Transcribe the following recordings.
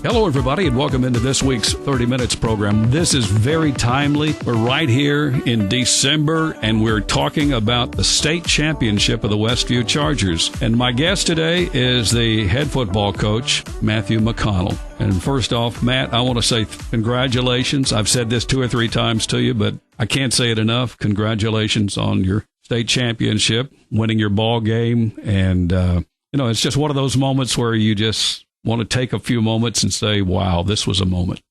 Hello, everybody, and welcome into this week's 30 Minutes program. This is very timely. We're right here in December, and we're talking about the state championship of the Westview Chargers. And my guest today is the head football coach, Matthew McConnell. And first off, Matt, I want to say congratulations. I've said this 2 or 3 times to you, but I can't say it enough. Congratulations on your state championship, winning your ball game. And, it's just one of those moments where you just want to take a few moments and say, wow, this was a moment.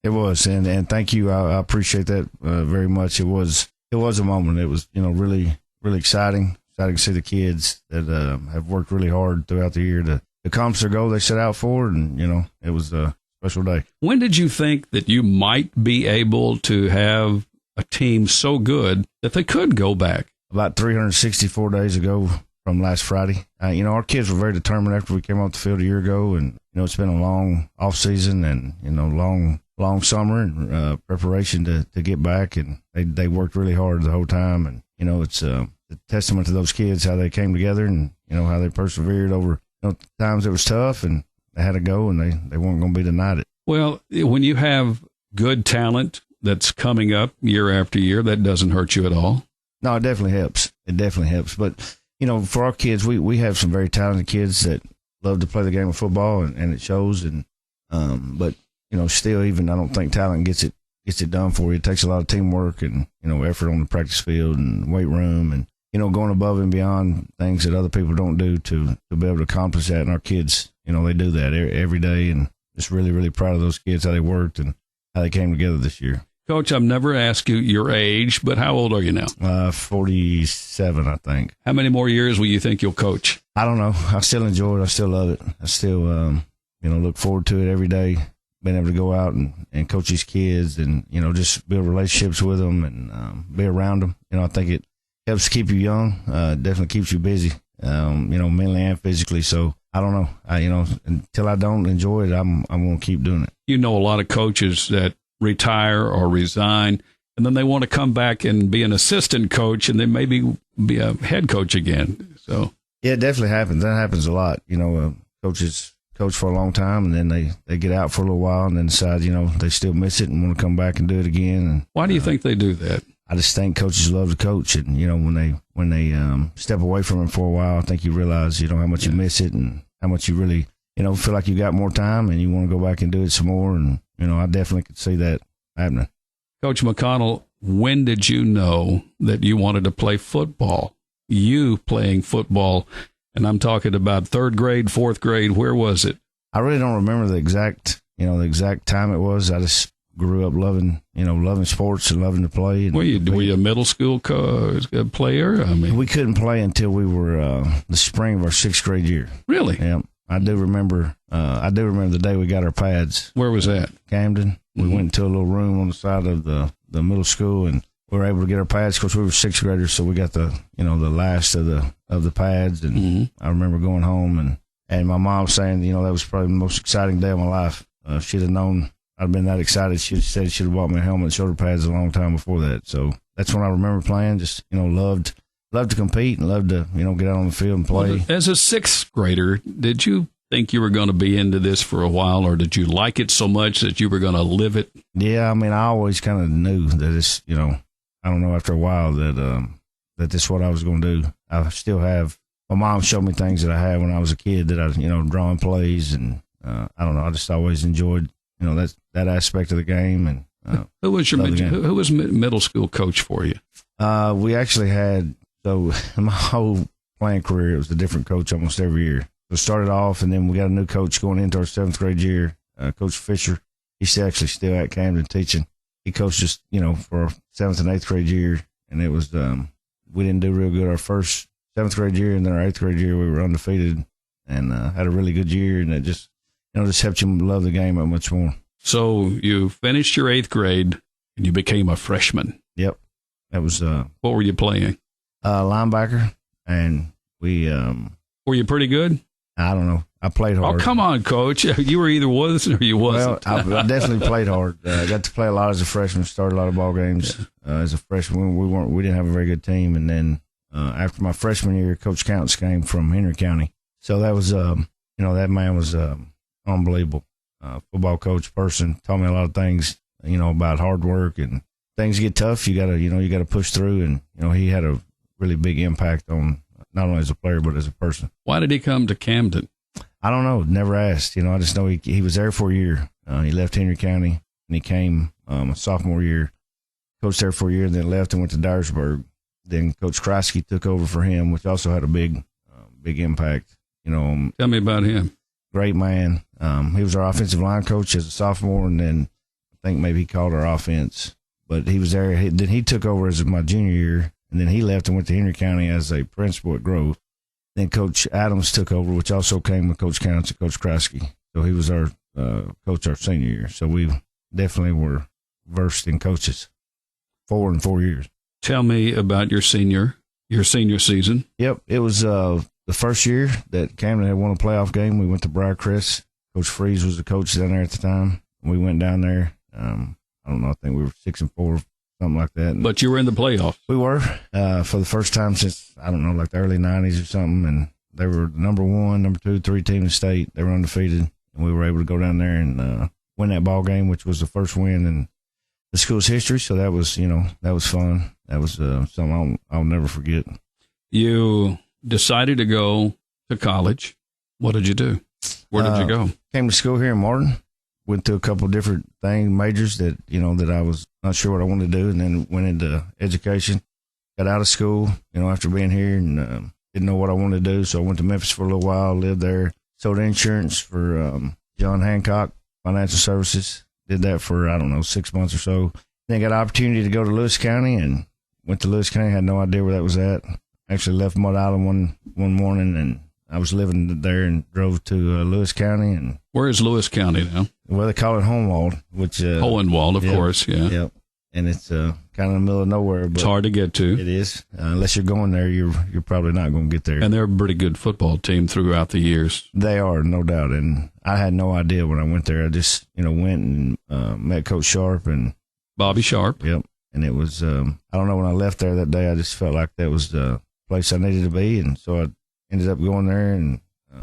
It was, and thank you. I appreciate that very much. It was a moment. It was, really, really exciting to see the kids that have worked really hard throughout the year to accomplish their goal they set out for, and, it was a special day. When did you think that you might be able to have a team so good that they could go back? About 364 days ago from last Friday. Our kids were very determined after we came off the field a year ago, and it's been a long off season and long summer and preparation to get back, and they worked really hard the whole time, and it's a testament to those kids how they came together and how they persevered over times it was tough, and they had to go, and they weren't going to be denied it. Well, when you have good talent that's coming up year after year, that doesn't hurt you at all. No, it definitely helps. But for our kids, we have some very talented kids that love to play the game of football, and it shows. And but still, even I don't think talent gets it done for you. It takes a lot of teamwork and effort on the practice field and weight room, and going above and beyond things that other people don't do to be able to accomplish that. And our kids, they do that every day, and just really, really proud of those kids, how they worked and how they came together this year. Coach, I've never asked you your age, but how old are you now? 47, I think. How many more years will you think you'll coach? I don't know. I still enjoy it. I still love it. I still, look forward to it every day, being able to go out and coach these kids and, just build relationships with them and be around them. I think it helps keep you young. Definitely keeps you busy, mentally and physically. So I don't know. Until I don't enjoy it, I'm going to keep doing it. A lot of coaches that retire or resign, and then they want to come back and be an assistant coach and then maybe be a head coach again. So yeah, it definitely happens. That happens a lot. Coaches coach for a long time, and then they get out for a little while and then decide, they still miss it and want to come back and do it again. And why do you think they do that? I just think coaches love to coach, and when they step away from it for a while, I think you realize how much you miss it and how much you really feel like you got more time and you want to go back and do it some more. And I definitely could see that happening. Coach McConnell, when did you know that you wanted to play football? You playing football, and I'm talking about 3rd grade, 4th grade. Where was it? I really don't remember the exact time it was. I just grew up loving sports and loving to play. And were you a middle school player? I mean, we couldn't play until we were the spring of our 6th grade year. Really? Yeah. I do remember the day we got our pads. Where was that? Camden. We went into a little room on the side of the middle school, and we were able to get our pads. Of course, we were 6th graders, so we got the last of the pads. And I remember going home and my mom saying, that was probably the most exciting day of my life. If she'd have known I'd been that excited, she said she'd have bought me a helmet and shoulder pads a long time before that. So that's when I remember playing. Just loved to compete and loved to get out on the field and play. Well, as a 6th grader, did you think you were going to be into this for a while, or did you like it so much that you were going to live it? Yeah, I always kind of knew that it's, I don't know, after a while that this is what I was going to do. I still have, my mom showed me things that I had when I was a kid that I was, drawing plays, and I don't know, I just always enjoyed, that aspect of the game. And who was middle school coach for you? We actually had, so my whole playing career, it was a different coach almost every year. So started off, and then we got a new coach going into our 7th grade year, Coach Fisher. He's actually still at Camden teaching. He coached us, for our 7th and 8th grade year, and it was we didn't do real good our first 7th grade year, and then our 8th grade year we were undefeated and had a really good year, and it just helped you love the game that much more. So you finished your 8th grade, and you became a freshman. Yep, that was. What were you playing? Linebacker, and we. Were you pretty good? I don't know. I played hard. Oh, come on, Coach. You were either wasn't or you wasn't. Well, I definitely played hard. I got to play a lot as a freshman, started a lot of ball games. As a freshman, we didn't have a very good team. And then after my freshman year, Coach Counts came from Henry County. So that was, that man was unbelievable. football coach, person. Taught me a lot of things, about hard work, and things get tough. You gotta push through, and he had a really big impact on not only as a player but as a person. Why did he come to Camden? I don't know. Never asked. I just know he was there for a year. He left Henry County and he came a sophomore year, coached there for a year, then left and went to Dyersburg. Then Coach Kreisky took over for him, which also had a big impact. Tell me about him. Great man. He was our offensive line coach as a sophomore, and then I think maybe he called our offense. But he was there. Then he took over as my junior year, and then he left and went to Henry County as a principal at Grove. Then Coach Adams took over, which also came with Coach Counts and Coach Kreisky. So he was our coach our senior year. So we definitely were versed in coaches 4 and 4 years. Tell me about your senior season. Yep. It was the first year that Camden had won a playoff game. We went to Briarcrest. Coach Freeze was the coach down there at the time. We went down there. I don't know. I think we were 6 and 4, something like that. But you were in the playoffs. We were for the first time since, I don't know, like the early 90s or something. And they were the number 1, number 2, 3 team in the state. They were undefeated. And we were able to go down there and win that ball game, which was the first win in the school's history. So that was, that was fun. That was something I'll never forget. You decided to go to college. What did you do? Where did you go? Came to school here in Martin. Went to a couple of different majors that, that I was not sure what I wanted to do, and then went into education. Got out of school, after being here, and didn't know what I wanted to do. So I went to Memphis for a little while, lived there, sold insurance for John Hancock Financial Services. Did that for, 6 months or so. Then got an opportunity to go to Lewis County, and went to Lewis County. Had no idea where that was at. Actually left Mud Island one morning, and I was living there and drove to Lewis County. And where is Lewis County now? Well, they call it Hohenwald, which Hohenwald, of course, yeah. Yep. And it's kind of in the middle of nowhere. But it's hard to get to. It is. Unless you're going there, you're probably not going to get there. And they're a pretty good football team throughout the years. They are, no doubt. And I had no idea when I went there. I just, went and met Coach Sharp and Bobby Sharp. Yep. And it was, I don't know, when I left there that day, I just felt like that was the place I needed to be. And so I ended up going there and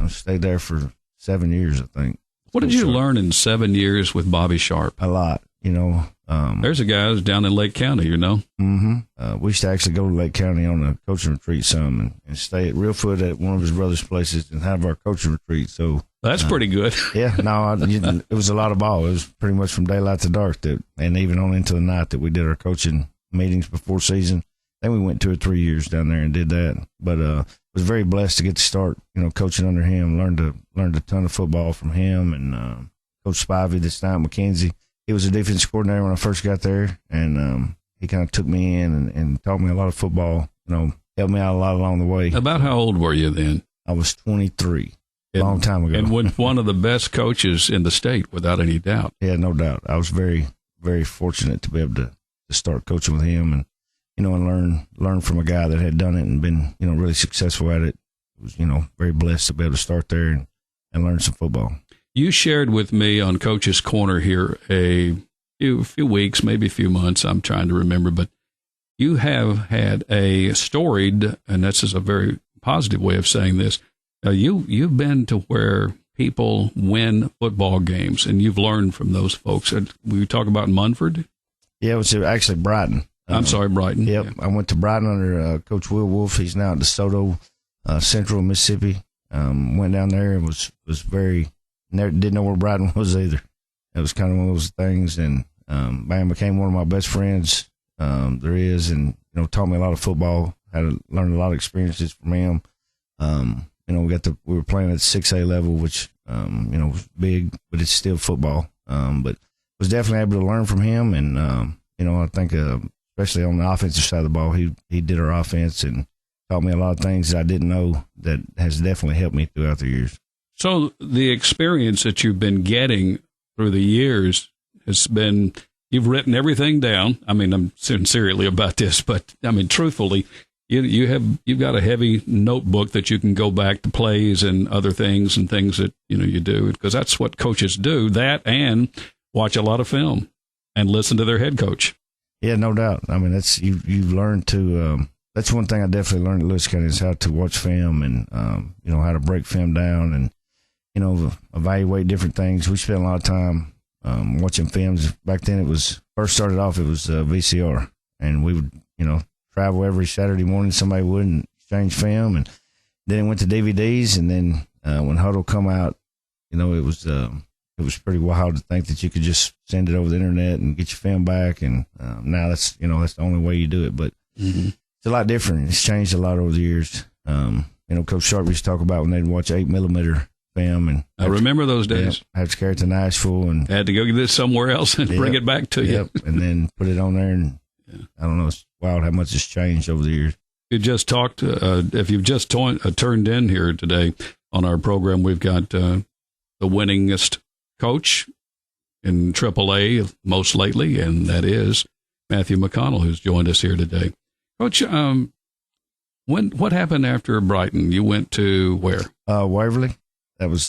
stayed there for 7 years, I think. What did you learn in 7 years with Bobby Sharp? A lot, There's a guy who's down in Lake County, Mm-hmm. We used to actually go to Lake County on a coaching retreat and stay at Reelfoot at one of his brother's places and have our coaching retreat. So that's pretty good. Yeah, no, it was a lot of ball. It was pretty much from daylight to dark, and even on into the night that we did our coaching meetings before season. Then we went 2 or 3 years down there and did that. But was very blessed to get to start, coaching under him. Learned a ton of football from him and Coach Spivey this time, McKenzie. He was a defense coordinator when I first got there, and he kind of took me in and taught me a lot of football. Helped me out a lot along the way. About how old were you then? I was 23, a long time ago. And with one of the best coaches in the state, without any doubt. Yeah, no doubt. I was very, very fortunate to be able to start coaching with him and and learn from a guy that had done it and been, really successful at it. It was, very blessed to be able to start there and learn some football. You shared with me on Coach's Corner here a few weeks, maybe a few months, I'm trying to remember, but you have had a storied, and this is a very positive way of saying this, you've been to where people win football games, and you've learned from those folks. We talk about Munford? Yeah, it was actually Brighton. I'm sorry, Brighton. Yep. Yeah. I went to Brighton under Coach Will Wolf. He's now at DeSoto, Central Mississippi. Went down there and was very, didn't know where Brighton was either. It was kind of one of those things, and became one of my best friends there is, and taught me a lot of football. Had to learn a lot of experiences from him. We were playing at 6A level, which was big, but it's still football. But was definitely able to learn from him, and I think especially on the offensive side of the ball, he did our offense and taught me a lot of things that I didn't know that has definitely helped me throughout the years. So the experience that you've been getting through the years has been, you've written everything down. I mean, I'm sincerely about this, but I mean, truthfully, you've got a heavy notebook that you can go back to plays and other things and things that, you do, because that's what coaches do, that and watch a lot of film and listen to their head coach. Yeah, no doubt. I mean, that's, you've learned to, that's one thing I definitely learned at Lewis County is how to watch film and, how to break film down and evaluate different things. We spent a lot of time watching films. Back then, it was VCR, and we would, travel every Saturday morning. Somebody would and exchange film, and then it went to DVDs. And then when Huddle come out, it was pretty wild to think that you could just send it over the internet and get your film back. And now that's the only way you do it. But it's a lot different. It's changed a lot over the years. Coach Sharp used to talk about when they'd watch 8mm film, and I remember those days. Have to carry it to Nashville and had to go get this somewhere else and bring it back to you. And then put it on there. And I don't know, it's wild how much it's changed over the years. You just talked. If you've just turned in here today on our program, we've got the winningest coach in AAA most lately, and that is Matthew McConnell, who's joined us here today. Coach, what happened after Brighton? You went to where? Waverly. That was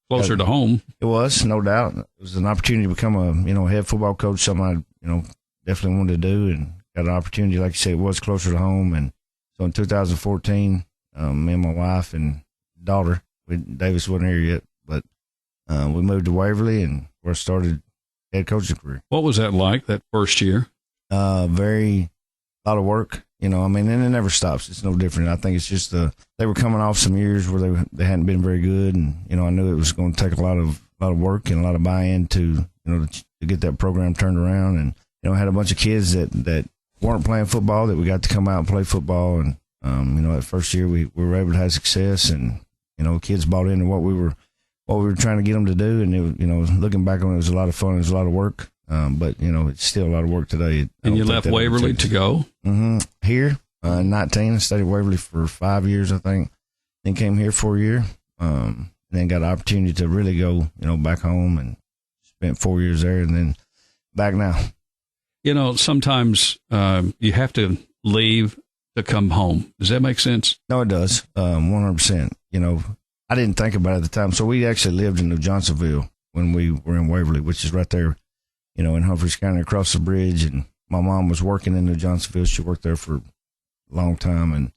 closer to home. It was, no doubt. It was an opportunity to become a head football coach, something I definitely wanted to do, and got an opportunity. Like you said, it was closer to home. And so in 2014, me and my wife and daughter, Davis wasn't here yet, but we moved to Waverly, and where I started head coaching career. What was that like, that first year? A lot of work. And it never stops. It's no different. I think it's just they were coming off some years where they hadn't been very good, and I knew it was going to take a lot of work and a lot of buy-in to get that program turned around. And I had a bunch of kids that weren't playing football that we got to come out and play football. And that first year we were able to have success, and kids bought into what we were trying to get them to do. And it, looking back on it, was a lot of fun. It was a lot of work. But it's still a lot of work today. And you left Waverly to go? Here, 19. I stayed at Waverly for 5 years, I think. Then came here for a year. And then got an opportunity to really go, back home, and spent 4 years there, and then back now. Sometimes you have to leave to come home. Does that make sense? No, it does. 100%. I didn't think about it at the time. So we actually lived in New Johnsonville when we were in Waverly, which is right there, in Humphreys County, across the bridge. And my mom was working in New Johnsonville. She worked there for a long time. And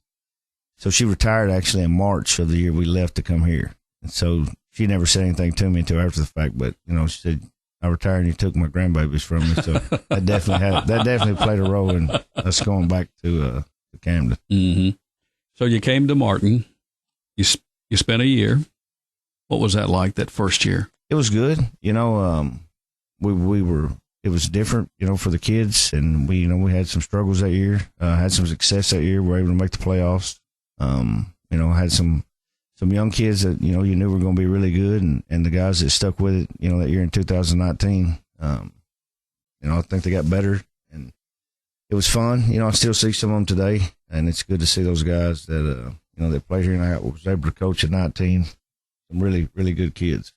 so she retired actually in March of the year we left to come here. And so she never said anything to me until after the fact. But, she said, I retired and you took my grandbabies from me. So that definitely played a role in us going back to Camden. Mm-hmm. So you came to Martin. You spent a year. What was that like, that first year? It was good. It was different, for the kids, and we had some struggles that year, had some success that year. We were able to make the playoffs. Had some young kids that, you knew were going to be really good, and the guys that stuck with it, that year in 2019, I think they got better, and it was fun. I still see some of them today, and it's good to see those guys that, that played here, and I was able to coach at 19, some really, really good kids.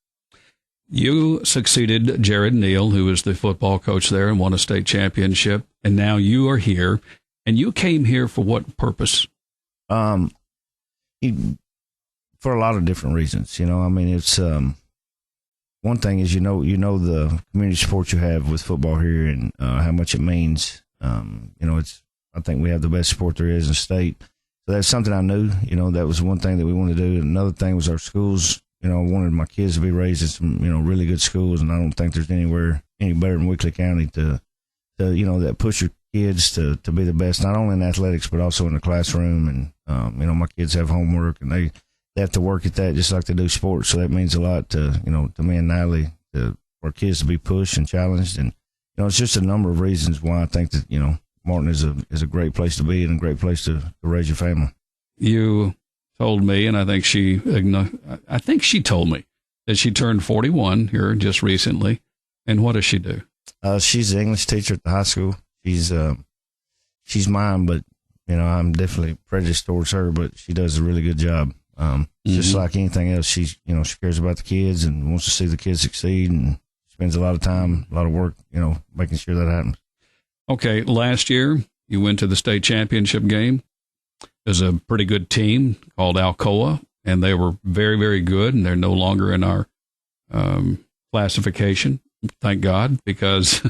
You succeeded Jared Neal, who was the football coach there and won a state championship, and now you are here. And you came here for what purpose? For a lot of different reasons. It's one thing is the community support you have with football here, and how much it means. I think we have the best support there is in the state. So that's something I knew. That was one thing that we wanted to do. Another thing was our schools. I wanted my kids to be raised in some, really good schools, and I don't think there's anywhere any better than Weakley County to that push your kids to be the best, not only in athletics, but also in the classroom. And, my kids have homework, and they have to work at that just like they do sports. So that means a lot to me and Natalie, for our kids to be pushed and challenged. And, it's just a number of reasons why I think that, Martin is a great place to be and a great place to raise your family. You told me, and I think she told me that she turned 41 here just recently. And what does she do? She's an English teacher at the high school. She's mine, but I'm definitely prejudiced towards her. But she does a really good job. Just like anything else, she cares about the kids and wants to see the kids succeed, and spends a lot of time, a lot of work, making sure that happens. Okay, last year you went to the state championship game. There's a pretty good team called Alcoa, and they were very, very good, and they're no longer in our classification. Thank God, because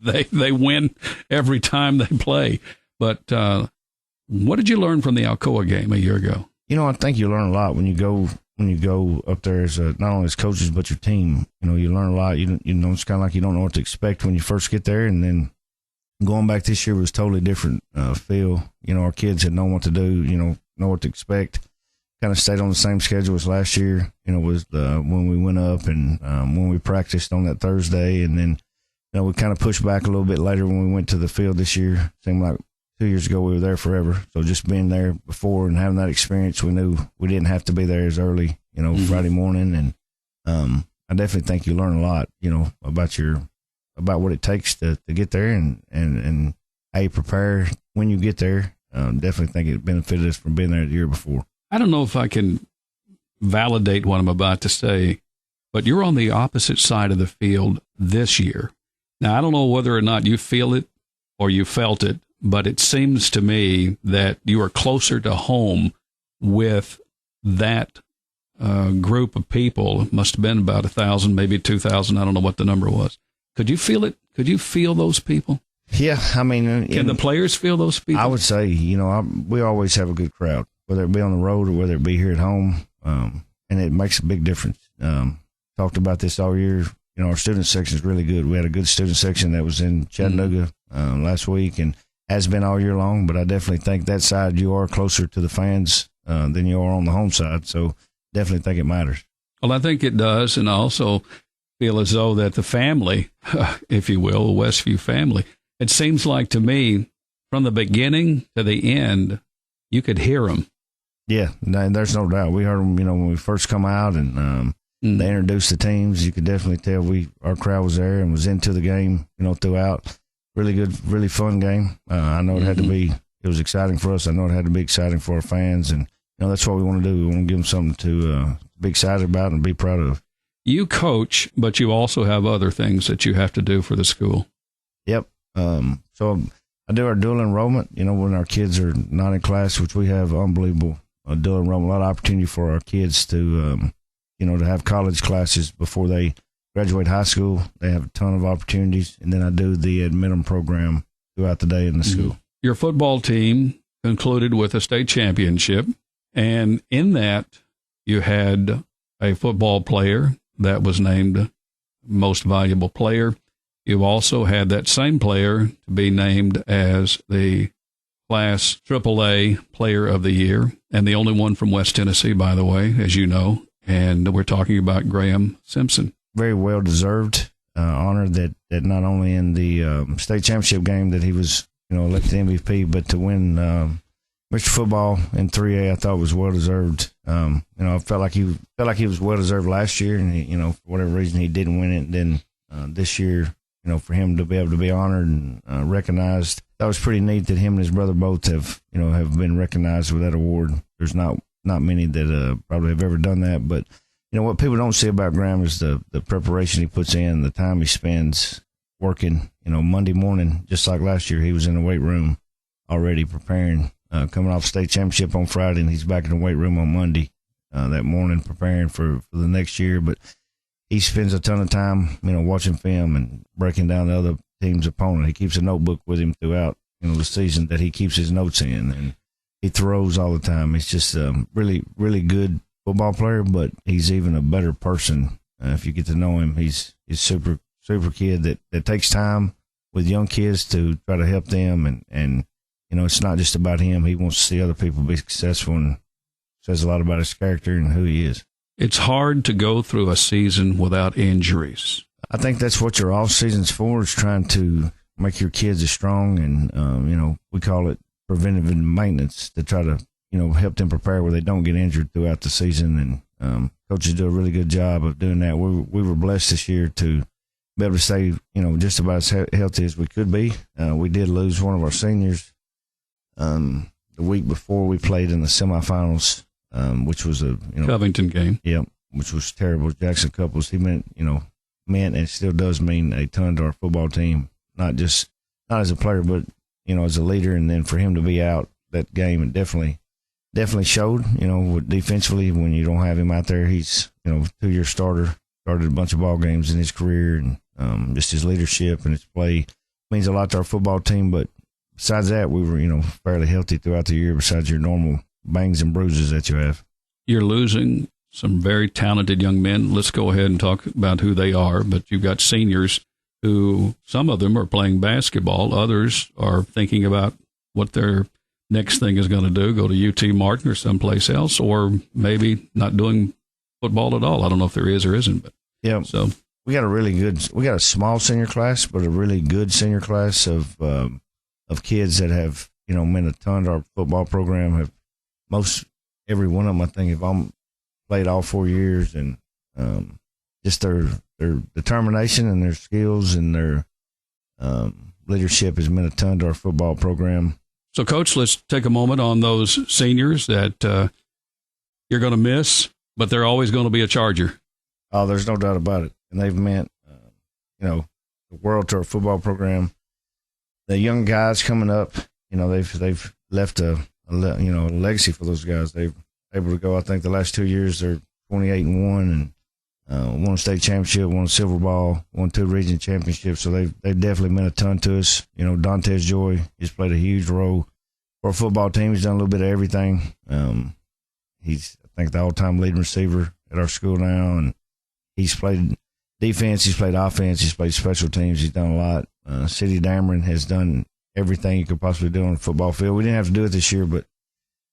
they win every time they play. But what did you learn from the Alcoa game a year ago? I think you learn a lot when you go when you go up there as not only as coaches but your team. You learn a lot. You know, it's kind of like you don't know what to expect when you first get there, and then going back this year was totally different feel. Our kids had known what to do. Know what to expect. Kind of stayed on the same schedule as last year. Was when we went up and when we practiced on that Thursday, and then we kind of pushed back a little bit later when we went to the field this year. Seemed like 2 years ago we were there forever. So just being there before and having that experience, we knew we didn't have to be there as early, Friday morning. And I definitely think you learn a lot, about what it takes to get there and how you prepare when you get there. Definitely think it benefited us from being there the year before. I don't know if I can validate what I'm about to say, but you're on the opposite side of the field this year. Now, I don't know whether or not you feel it or you felt it, but it seems to me that you are closer to home with that group of people. It must have been about 1,000, maybe 2,000. I don't know what the number was. Could you feel it? Could you feel those people? Yeah, I mean, can the players feel those people? I would say, we always have a good crowd, whether it be on the road or whether it be here at home, and it makes a big difference. Talked about this all year. Our student section is really good. We had a good student section that was in Chattanooga last week and has been all year long, but I definitely think that side you are closer to the fans than you are on the home side, so definitely think it matters. Well, I think it does, and I also feel as though that the family, if you will, the Westview family, it seems like to me from the beginning to the end, you could hear them. Yeah, there's no doubt. We heard them, when we first come out and they introduced the teams. You could definitely tell our crowd was there and was into the game, throughout. Really good, really fun game. I know it was exciting for us. I know it had to be exciting for our fans, and that's what we want to do. We want to give them something to be excited about and be proud of. You coach, but you also have other things that you have to do for the school. Yep. So I do our dual enrollment, when our kids are not in class, which we have unbelievable dual enrollment, a lot of opportunity for our kids to, to have college classes before they graduate high school. They have a ton of opportunities. And then I do the admin program throughout the day in the school. Your football team concluded with a state championship. And in that, you had a football player that was named most valuable player. You also had that same player to be named as the Class AAA Player of the Year, and the only one from West Tennessee, by the way, as you know. And we're talking about Graham Simpson. Very well-deserved honor that not only in the state championship game that he was, elected MVP, but to win Mr. Football in 3A, I thought was well-deserved. I felt like he was well-deserved last year, and, for whatever reason he didn't win it. And then this year, for him to be able to be honored and recognized, that was pretty neat that him and his brother both have been recognized with that award. There's not many that probably have ever done that, but what people don't see about Graham is the preparation he puts in, the time he spends working. Monday morning, just like last year, he was in the weight room already preparing, coming off state championship on Friday, and he's back in the weight room on Monday that morning preparing for the next year. But he spends a ton of time, watching film and breaking down the other team's opponent. He keeps a notebook with him throughout, the season that he keeps his notes in, and he throws all the time. He's just a really, really good football player, but he's even a better person. If you get to know him, he's super, super kid that takes time with young kids to try to help them. And it's not just about him. He wants to see other people be successful, and says a lot about his character and who he is. It's hard to go through a season without injuries. I think that's what your off season's for, is trying to make your kids as strong. And, we call it preventive maintenance, to try to, help them prepare where they don't get injured throughout the season. And coaches do a really good job of doing that. We were blessed this year to be able to stay, just about as healthy as we could be. We did lose one of our seniors the week before we played in the semifinals, which was a Covington game. Yeah, which was terrible. Jackson Couples, he meant and still does mean a ton to our football team. Not as a player, but as a leader. And then for him to be out that game, it definitely showed. Defensively, when you don't have him out there, he's 2-year starter, started a bunch of ball games in his career, and just his leadership and his play means a lot to our football team. But besides that, we were fairly healthy throughout the year. Besides your normal bangs and bruises that you have. You're losing some very talented young men. Let's go ahead and talk about who they are. But you've got seniors who, some of them are playing basketball. Others are thinking about what their next thing is going to do, go to UT Martin or someplace else, or maybe not doing football at all. I don't know if there is or isn't. But yeah, so we got a small senior class, but a really good senior class of kids that have, meant a ton to our football program. Every one of them, I think, have played all 4 years, and just their determination and their skills and their leadership has meant a ton to our football program. So, Coach, let's take a moment on those seniors that you're going to miss, but they're always going to be a Charger. Oh, there's no doubt about it. And they've meant, the world to our football program. The young guys coming up, they've left a legacy for those guys. They've able to go. I think the last 2 years they're 28-1 and won a state championship, won a silver ball, won 2 region championships. So they've definitely meant a ton to us. Dantes Joy has played a huge role for our football team. He's done a little bit of everything. He's, I think, the all-time leading receiver at our school now, and he's played defense, he's played offense, he's played special teams. He's done a lot. City Dameron has done everything you could possibly do on the football field. We didn't have to do it this year, but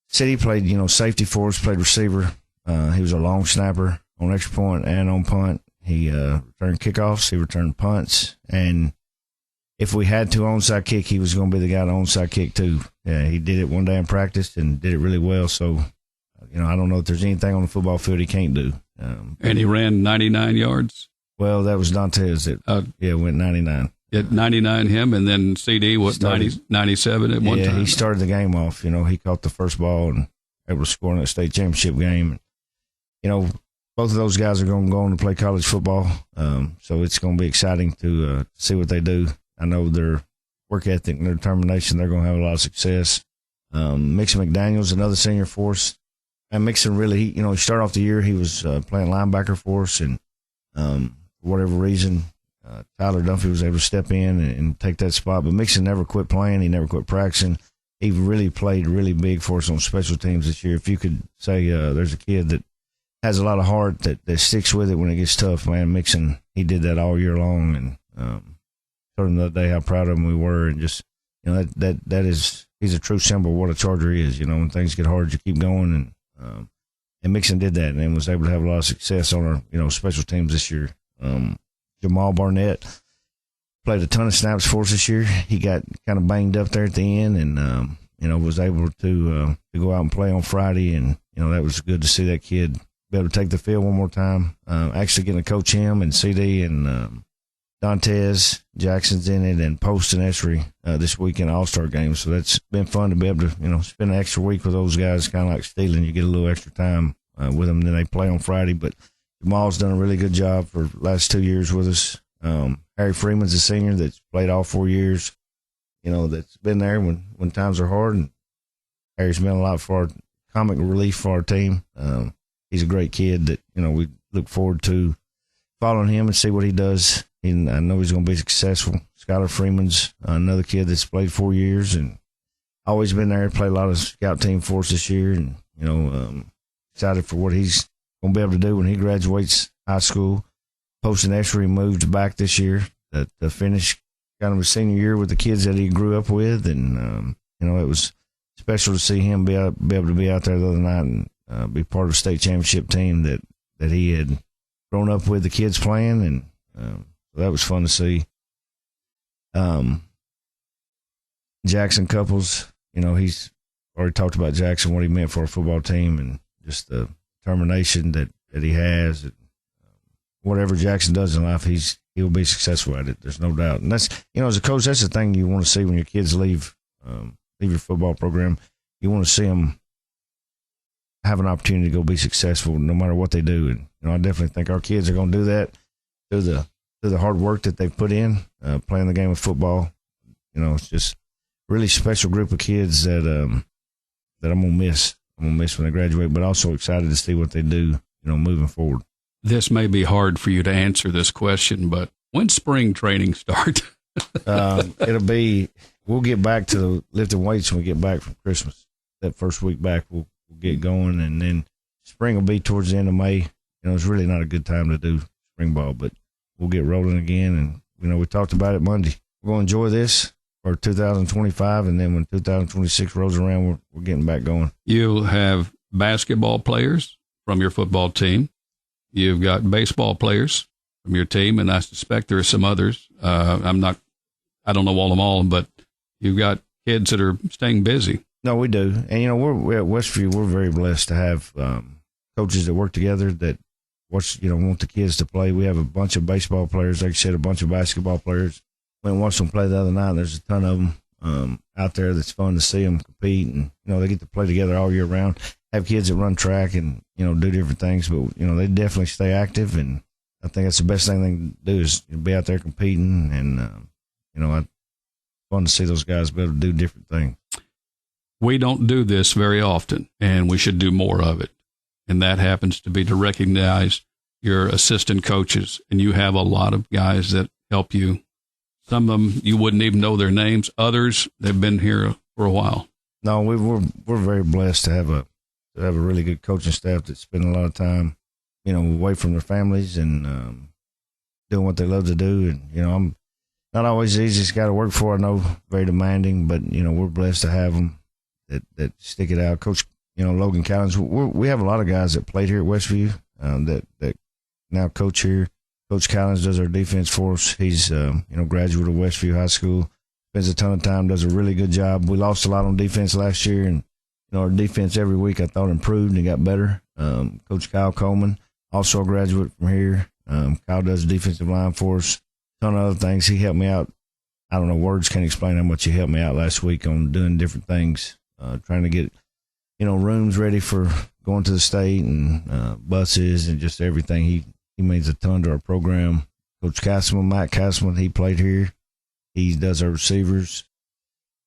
City played, safety for us, played receiver. He was a long snapper on extra point and on punt. He returned kickoffs, he returned punts, and if we had to onside kick, he was going to be the guy to onside kick too. Yeah, he did it one day in practice and did it really well. So, I don't know if there's anything on the football field he can't do. And he ran 99 yards? Well, that was Dantes that went 99. At 99 him, and then CD, 97 at one time? Yeah, he started the game off. He caught the first ball and able to score in that state championship game. Both of those guys are going to go on to play college football, so it's going to be exciting to see what they do. I know their work ethic and their determination, they're going to have a lot of success. Mixon McDaniel's another senior for us. And Mixon really, he started off the year, he was playing linebacker for us, and for whatever reason, Tyler Dunphy was able to step in and take that spot. But Mixon never quit playing. He never quit practicing. He really played really big for us on special teams this year. If you could say there's a kid that has a lot of heart that sticks with it when it gets tough, man, Mixon, he did that all year long. And told him the other day how proud of him we were. And just, that is, he's a true symbol of what a Charger is. When things get hard, you keep going. And Mixon did that and was able to have a lot of success on our, special teams this year. Jamal Barnett played a ton of snaps for us this year. He got kind of banged up there at the end and, was able to go out and play on Friday. And, that was good to see that kid be able to take the field one more time. Actually getting to coach him and CD and Dantes Jackson's in it and Post and Esri this week in All-Star games. So that's been fun to be able to, spend an extra week with those guys, kind of like stealing. You get a little extra time with them. Then they play on Friday. But Jamal's done a really good job for the last 2 years with us. Harry Freeman's a senior that's played all 4 years, that's been there when times are hard. And Harry's meant a lot for our comic relief for our team. He's a great kid that, we look forward to following him and see what he does. And I know he's going to be successful. Skylar Freeman's another kid that's played 4 years and always been there, played a lot of scout team for us this year. And, excited for what he's going to be able to do when he graduates high school. Post and Esri moved back this year to finish kind of his senior year with the kids that he grew up with. And, it was special to see him be able to be out there the other night and be part of a state championship team that he had grown up with the kids playing. And so that was fun to see. Jackson Couples, he's already talked about Jackson, what he meant for our football team, and just the determination that he has. Whatever Jackson does in life, he'll be successful at it. There's no doubt. And that's, as a coach, that's the thing you want to see when your kids leave your football program. You want to see them have an opportunity to go be successful no matter what they do. And, I definitely think our kids are going to do that through the hard work that they've put in, playing the game of football. It's just a really special group of kids that I'm going to miss. I'm going to miss when they graduate, but also excited to see what they do, moving forward. This may be hard for you to answer this question, but when's spring training start? We'll get back to lifting weights when we get back from Christmas. That first week back, we'll get going, and then spring will be towards the end of May. It's really not a good time to do spring ball, but we'll get rolling again. And, we talked about it Monday. We're going to enjoy this for 2025, and then when 2026 rolls around, we're getting back going. You have basketball players from your football team. You've got baseball players from your team, and I suspect there are some others. I don't know all of them all, but you've got kids that are staying busy. No, we do. And, we're at Westview, we're very blessed to have coaches that work together that want the kids to play. We have a bunch of baseball players, like I said, a bunch of basketball players. Went and watched them play the other night. There's a ton of them out there that's fun to see them compete. And, they get to play together all year round. Have kids that run track and, do different things. But, they definitely stay active. And I think that's the best thing they can do is be out there competing. And, it's fun to see those guys be able to do different things. We don't do this very often, and we should do more of it. And that happens to be to recognize your assistant coaches. And you have a lot of guys that help you. Some of them, you wouldn't even know their names. Others, they've been here for a while. No, we're very blessed to have a really good coaching staff that spend a lot of time, away from their families and doing what they love to do. And, I'm not always the easiest guy to work for. I know, very demanding, but, we're blessed to have them that stick it out. Coach, Logan Collins, we have a lot of guys that played here at Westview that now coach here. Coach Collins does our defense for us. He's, graduate of Westview High School, spends a ton of time, does a really good job. We lost a lot on defense last year, and, our defense every week I thought improved and got better. Coach Kyle Coleman, also a graduate from here. Kyle does defensive line for us. A ton of other things. He helped me out. I don't know, words can't explain how much he helped me out last week on doing different things, trying to get, rooms ready for going to the state and buses and just everything. He means a ton to our program. Coach Matt McConnell, he played here. He does our receivers,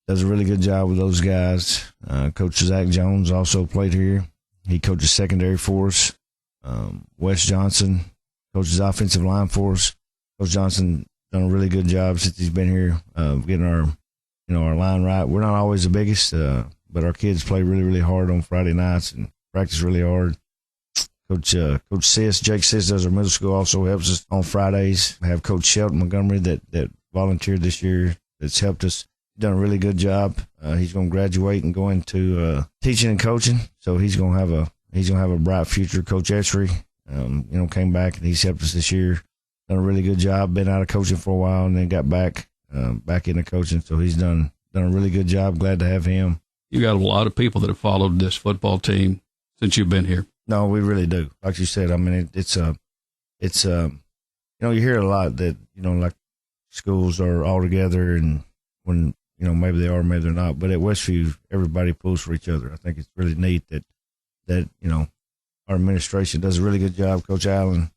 does a really good job with those guys. Coach Zach Jones also played here. He coaches secondary for us. Wes Johnson coaches offensive line for us. Coach Johnson done a really good job since he's been here, getting our, our line right. We're not always the biggest, but our kids play really, really hard on Friday nights and practice really hard. Coach Jake Sis does our middle school, also helps us on Fridays. We have Coach Shelton Montgomery that volunteered this year that's helped us. Done a really good job. He's going to graduate and go into teaching and coaching, so he's going to have a bright future. Coach Esri, came back and he's helped us this year. Done a really good job. Been out of coaching for a while and then got back into coaching, so he's done a really good job. Glad to have him. You got a lot of people that have followed this football team since you've been here. No, we really do. Like you said, I mean, it's you hear a lot that, like schools are all together and when, maybe they are, maybe they're not. But at Westview, everybody pulls for each other. I think it's really neat that our administration does a really good job. Coach Allen,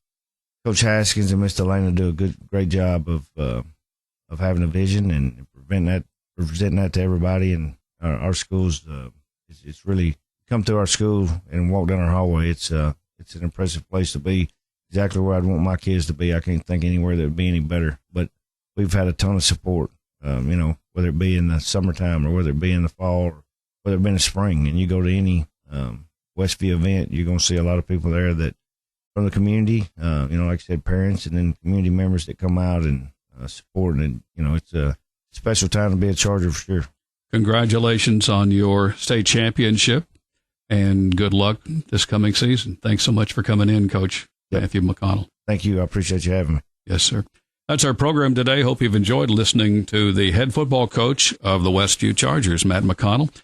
Coach Haskins, and Mr. Lana do a great job of having a vision and presenting that to everybody. And our schools, it's really come to our school and walk down our hallway. It's an impressive place to be. Exactly where I'd want my kids to be. I can't think anywhere that would be any better. But we've had a ton of support, whether it be in the summertime or whether it be in the fall or whether it be in the spring. And you go to any Westview event, you're going to see a lot of people there that from the community, like I said, parents and then community members that come out and support. And, it's a special time to be a Charger for sure. Congratulations on your state championship and good luck this coming season. Thanks so much for coming in, Coach Matthew McConnell. Thank you. I appreciate you having me. Yes, sir. That's our program today. Hope you've enjoyed listening to the head football coach of the Westview Chargers, Matt McConnell.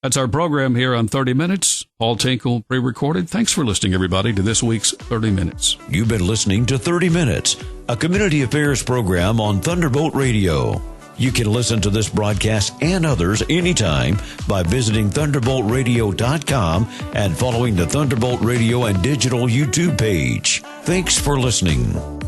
That's our program here on 30 Minutes. Paul Tinkle, pre-recorded. Thanks for listening, everybody, to this week's 30 Minutes. You've been listening to 30 Minutes, a community affairs program on Thunderbolt Radio. You can listen to this broadcast and others anytime by visiting thunderboltradio.com and following the Thunderbolt Radio and Digital YouTube page. Thanks for listening.